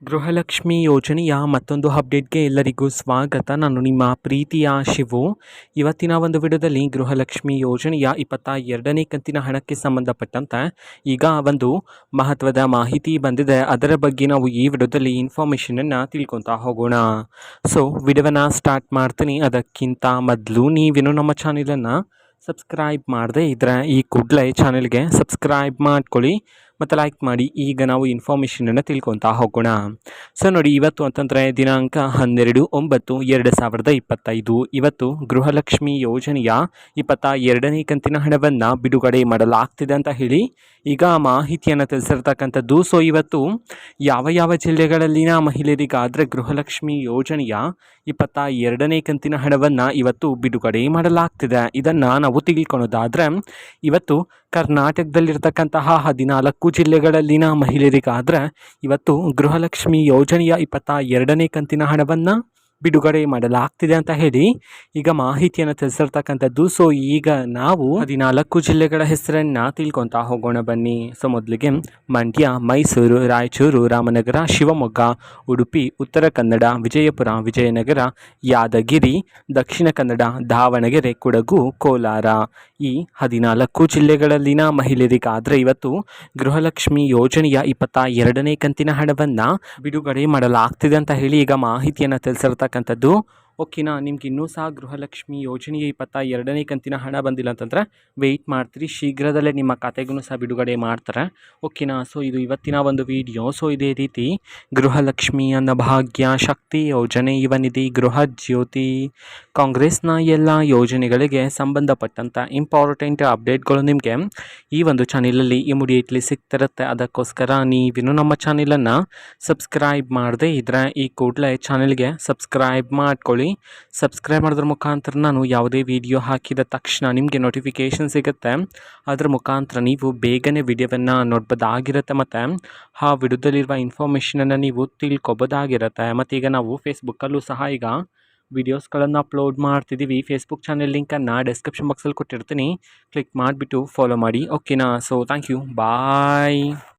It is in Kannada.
ಗೃಹಲಕ್ಷ್ಮಿ ಯೋಜನೆಯ ಮತ್ತೊಂದು ಅಪ್ಡೇಟ್ಗೆ ಎಲ್ಲರಿಗೂ ಸ್ವಾಗತ. ನಾನು ನಿಮ್ಮ ಪ್ರೀತಿಯ ಶಿವು. ಇವತ್ತಿನ ಒಂದು ವಿಡಿಯೋದಲ್ಲಿ ಗೃಹಲಕ್ಷ್ಮಿ ಯೋಜನೆಯ 22ನೇ ಕಂತಿನ ಹಣಕ್ಕೆ ಸಂಬಂಧಪಟ್ಟಂತೆ ಈಗ ಒಂದು ಮಹತ್ವದ ಮಾಹಿತಿ ಬಂದಿದೆ. ಅದರ ಬಗ್ಗೆ ನಾವು ಈ ವಿಡಿಯೋದಲ್ಲಿ ಇನ್ಫಾರ್ಮೇಷನನ್ನು ತಿಳ್ಕೊತಾ ಹೋಗೋಣ. ಸೊ ವಿಡಿಯೋವನ್ನು ಸ್ಟಾರ್ಟ್ ಮಾಡ್ತೀನಿ. ಅದಕ್ಕಿಂತ ಮೊದಲು ನೀವೇನು ನಮ್ಮ ಚಾನಲನ್ನು ಸಬ್ಸ್ಕ್ರೈಬ್ ಮಾಡದೇ ಇದ್ದರೆ ಈ ಕೂಡಲೇ ಚಾನಲ್ಗೆ ಸಬ್ಸ್ಕ್ರೈಬ್ ಮಾಡ್ಕೊಳ್ಳಿ ಮತ್ತು ಲೈಕ್ ಮಾಡಿ. ಈಗ ನಾವು ಇನ್ಫಾರ್ಮೇಷನನ್ನು ತಿಳ್ಕೊತಾ ಹೋಗೋಣ. ಸೊ ನೋಡಿ, ಇವತ್ತು ಅಂತಂದರೆ ದಿನಾಂಕ 12/9/2025 ಇವತ್ತು ಗೃಹಲಕ್ಷ್ಮಿ ಯೋಜನೆಯ 22ನೇ ಕಂತಿನ ಹಣವನ್ನು ಬಿಡುಗಡೆ ಮಾಡಲಾಗ್ತಿದೆ ಅಂತ ಹೇಳಿ ಈಗ ಮಾಹಿತಿಯನ್ನು ತಿಳಿಸಿರ್ತಕ್ಕಂಥದ್ದು. ಸೊ ಇವತ್ತು ಯಾವ ಯಾವ ಜಿಲ್ಲೆಗಳಲ್ಲಿನ ಮಹಿಳೆಯರಿಗಾದರೆ ಗೃಹಲಕ್ಷ್ಮಿ ಯೋಜನೆಯ 22ನೇ ಕಂತಿನ ಹಣವನ್ನು ಇವತ್ತು ಬಿಡುಗಡೆ ಮಾಡಲಾಗ್ತಿದೆ, ಇದನ್ನು ನಾವು ತಿಳ್ಕೊಳೋದಾದರೆ ಇವತ್ತು ಕರ್ನಾಟಕದಲ್ಲಿರ್ತಕ್ಕಂತಹ 14 ಜಿಲ್ಲೆಗಳಲ್ಲಿನ ಮಹಿಳೆಯರಿಗಾದರೆ ಇವತ್ತು ಗೃಹಲಕ್ಷ್ಮಿ ಯೋಜನೆಯ 22ನೇ ಕಂತಿನ ಹಣವನ್ನು ಬಿಡುಗಡೆ ಮಾಡಲಾಗ್ತಿದೆ ಅಂತ ಹೇಳಿ ಈಗ ಮಾಹಿತಿಯನ್ನು ತಿಳಿಸಿರ್ತಕ್ಕಂಥದ್ದು. ಸೊ ಈಗ ನಾವು 14 ಜಿಲ್ಲೆಗಳ ಹೆಸರನ್ನು ತಿಳ್ಕೊತಾ ಹೋಗೋಣ ಬನ್ನಿ. ಸೊ ಮೊದಲಿಗೆ ಮಂಡ್ಯ, ಮೈಸೂರು, ರಾಯಚೂರು, ರಾಮನಗರ, ಶಿವಮೊಗ್ಗ, ಉಡುಪಿ, ಉತ್ತರ ಕನ್ನಡ, ವಿಜಯಪುರ, ವಿಜಯನಗರ, ಯಾದಗಿರಿ, ದಕ್ಷಿಣ ಕನ್ನಡ, ದಾವಣಗೆರೆ, ಕೊಡಗು, ಕೋಲಾರ ಈ 14 ಜಿಲ್ಲೆಗಳಲ್ಲಿನ ಮಹಿಳೆಯರಿಗಾದರೆ ಇವತ್ತು ಗೃಹಲಕ್ಷ್ಮಿ ಯೋಜನೆಯ 22ನೇ ಕಂತಿನ ಹಣವನ್ನು ಬಿಡುಗಡೆ ಮಾಡಲಾಗ್ತಿದೆ ಅಂತ ಹೇಳಿ ಈಗ ಮಾಹಿತಿಯನ್ನು ತಿಳಿಸಿರ್ತಕ್ಕಂಥದ್ದು. ಓಕೆನಾ, ನಿಮ್ಗೆ ಇನ್ನೂ ಸಹ ಗೃಹಲಕ್ಷ್ಮಿ ಯೋಜನೆಯ 22ನೇ ಕಂತಿನ ಹಣ ಬಂದಿಲ್ಲ ಅಂತಂದರೆ ವೆಯ್ಟ್ ಮಾಡ್ತೀರಿ, ಶೀಘ್ರದಲ್ಲೇ ನಿಮ್ಮ ಖಾತೆಗೂ ಸಹ ಬಿಡುಗಡೆ ಮಾಡ್ತಾರೆ. ಓಕೆನಾ, ಸೊ ಇದು ಇವತ್ತಿನ ಒಂದು ವಿಡಿಯೋ. ಸೊ ಇದೇ ರೀತಿ ಗೃಹಲಕ್ಷ್ಮಿ, ಅನ್ನಭಾಗ್ಯ, ಶಕ್ತಿ ಯೋಜನೆ, ಯುವನಿಧಿ, ಗೃಹ ಜ್ಯೋತಿ, ಕಾಂಗ್ರೆಸ್ನ ಎಲ್ಲ ಯೋಜನೆಗಳಿಗೆ ಸಂಬಂಧಪಟ್ಟಂಥ ಇಂಪಾರ್ಟೆಂಟ್ ಅಪ್ಡೇಟ್ಗಳು ನಿಮಗೆ ಈ ಒಂದು ಚಾನಲಲ್ಲಿ ಇಮಿಡಿಯೇಟ್ಲಿ ಸಿಗ್ತಿರುತ್ತೆ. ಅದಕ್ಕೋಸ್ಕರ ನೀವಿನ್ನೂ ನಮ್ಮ ಚಾನಲನ್ನು ಸಬ್ಸ್ಕ್ರೈಬ್ ಮಾಡದೇ ಇದ್ದರೆ ಈ ಕೂಡಲೇ ಚಾನಲ್ಗೆ ಸಬ್ಸ್ಕ್ರೈಬ್ ಮಾಡ್ಕೊಳ್ಳಿ. ಸಬ್ಸ್ಕ್ರೈಬ್ ಮಾಡೋದ್ರ ಮುಖಾಂತರ ನಾನು ಯಾವುದೇ ವಿಡಿಯೋ ಹಾಕಿದ ತಕ್ಷಣ ನಿಮಗೆ ನೋಟಿಫಿಕೇಷನ್ ಸಿಗುತ್ತೆ. ಅದರ ಮುಖಾಂತರ ನೀವು ಬೇಗನೆ ವಿಡಿಯೋವನ್ನು ನೋಡ್ಬೋದಾಗಿರುತ್ತೆ ಮತ್ತು ಆ ವಿಡಿಯೋದಲ್ಲಿರುವ ಇನ್ಫಾರ್ಮೇಷನನ್ನು ನೀವು ತಿಳ್ಕೊಬೋದಾಗಿರುತ್ತೆ. ಮತ್ತು ಈಗ ನಾವು ಫೇಸ್ಬುಕ್ಕಲ್ಲೂ ಸಹ ಈಗ ವಿಡಿಯೋಸ್ಗಳನ್ನು ಅಪ್ಲೋಡ್ ಮಾಡ್ತಿದ್ದೀವಿ. ಫೇಸ್ಬುಕ್ ಚಾನಲ್ ಲಿಂಕನ್ನು ಡಿಸ್ಕ್ರಿಪ್ಷನ್ ಬಾಕ್ಸಲ್ಲಿ ಕೊಟ್ಟಿರ್ತೀನಿ, ಕ್ಲಿಕ್ ಮಾಡಿಬಿಟ್ಟು ಫಾಲೋ ಮಾಡಿ. ಓಕೆನಾ, ಸೊ ಥ್ಯಾಂಕ್ ಯು, ಬಾಯ್.